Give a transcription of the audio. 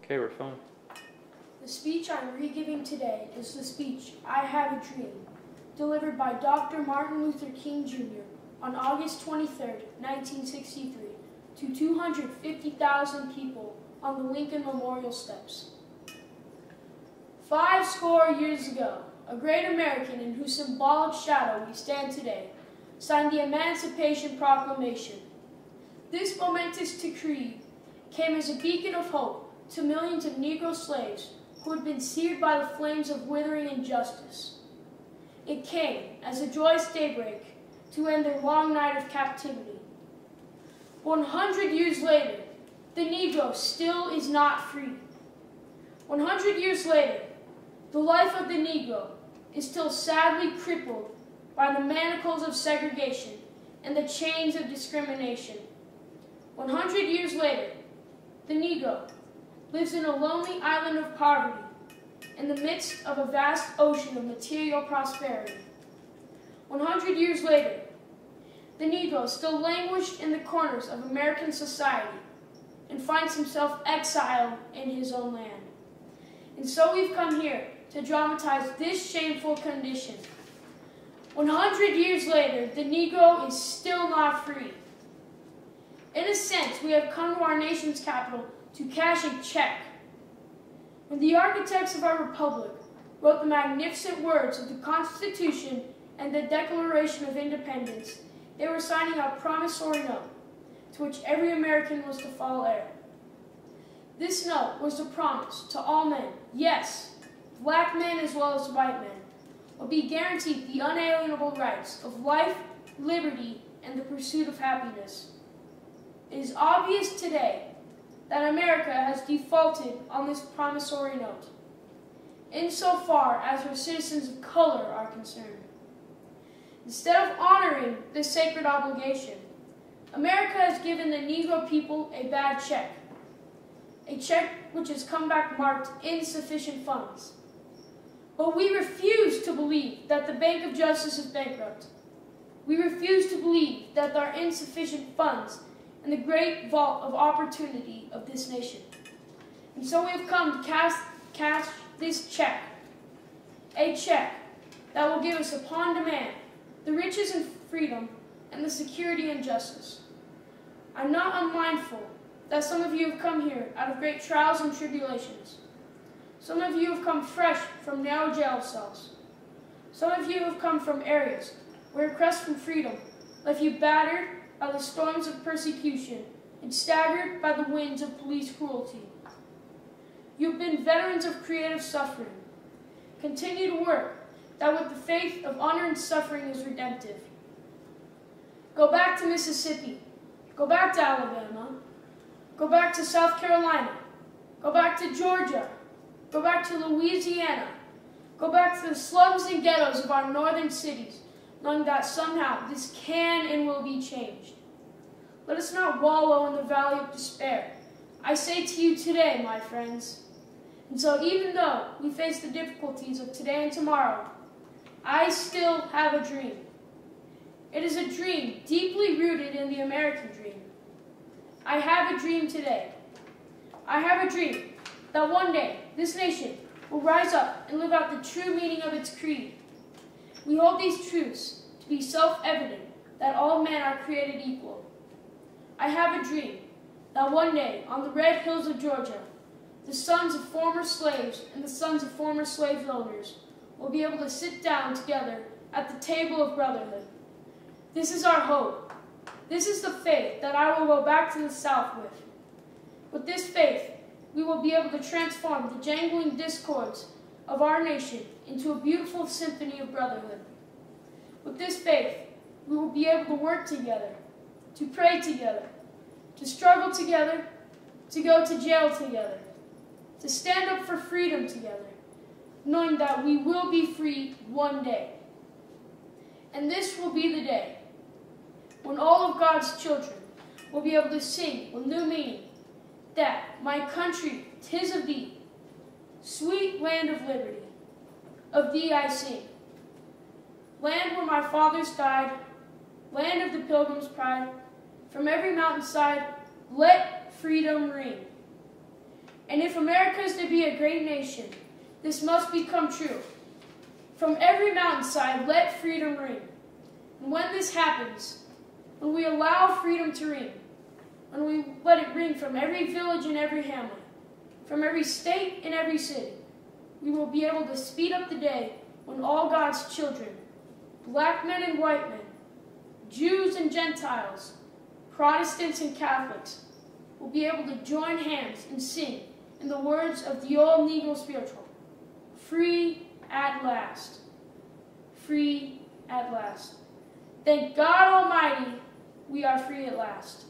Okay, we're filming. The speech I'm re-giving today is the speech, I Have a Dream, delivered by Dr. Martin Luther King Jr. on August 23, 1963, to 250,000 people on the Lincoln Memorial Steps. 50 years ago, a great American in whose symbolic shadow we stand today signed the Emancipation Proclamation. This momentous decree came as a beacon of hope to millions of Negro slaves who had been seared by the flames of withering injustice. It came as a joyous daybreak to end their long night of captivity. 100 years later, the Negro still is not free. 100 years later, the life of the Negro is still sadly crippled by the manacles of segregation and the chains of discrimination. 100 years later, the Negro lives in a lonely island of poverty in the midst of a vast ocean of material prosperity. 100 years later, the Negro still languished in the corners of American society and finds himself exiled in his own land. And so we've come here to dramatize this shameful condition. 100 years later, the Negro is still not free. In a sense, we have come to our nation's capital to cash a check. When the architects of our republic wrote the magnificent words of the Constitution and the Declaration of Independence, they were signing a promissory note to which every American was to fall heir. This note was a promise to all men, yes, black men as well as white men, will be guaranteed the unalienable rights of life, liberty, and the pursuit of happiness. It is obvious today that America has defaulted on this promissory note, insofar as her citizens of color are concerned. Instead of honoring this sacred obligation, America has given the Negro people a bad check, a check which has come back marked insufficient funds. But we refuse to believe that the Bank of Justice is bankrupt. We refuse to believe that there are insufficient funds in the great vault of opportunity of this nation. And so we have come to cash this check, a check that will give us upon demand the riches and freedom and the security and justice. I'm not unmindful that some of you have come here out of great trials and tribulations. Some of you have come fresh from narrow jail cells. Some of you have come from areas where a quest for freedom left you battered by the storms of persecution and staggered by the winds of police cruelty. You've been veterans of creative suffering. Continue to work that with the faith of unearned suffering is redemptive. Go back to Mississippi. Go back to Alabama. Go back to South Carolina. Go back to Georgia. Go back to Louisiana. Go back to the slums and ghettos of our northern cities, knowing that somehow this can and will be changed. Let us not wallow in the valley of despair. I say to you today, my friends. And so even though we face the difficulties of today and tomorrow, I still have a dream. It is a dream deeply rooted in the American dream. I have a dream today. I have a dream that one day this nation will rise up and live out the true meaning of its creed. We hold these truths to be self-evident that all men are created equal. I have a dream that one day on the red hills of Georgia, the sons of former slaves and the sons of former slave owners will be able to sit down together at the table of brotherhood. This is our hope. This is the faith that I will go back to the South with. With this faith, we will be able to transform the jangling discords of our nation into a beautiful symphony of brotherhood. With this faith, we will be able to work together, to pray together, to struggle together, to go to jail together, to stand up for freedom together, knowing that we will be free one day. And this will be the day when all of God's children will be able to sing with new meaning, that my country, 'tis of thee, sweet land of liberty, of thee I sing. Land where my fathers died, land of the pilgrim's pride, from every mountainside, let freedom ring. And if America is to be a great nation, this must become true. From every mountainside, let freedom ring. And when this happens, when we allow freedom to ring, when we let it ring from every village and every hamlet, from every state and every city, we will be able to speed up the day when all God's children, black men and white men, Jews and Gentiles, Protestants and Catholics, will be able to join hands and sing in the words of the old Negro spiritual, free at last, free at last. Thank God Almighty, we are free at last.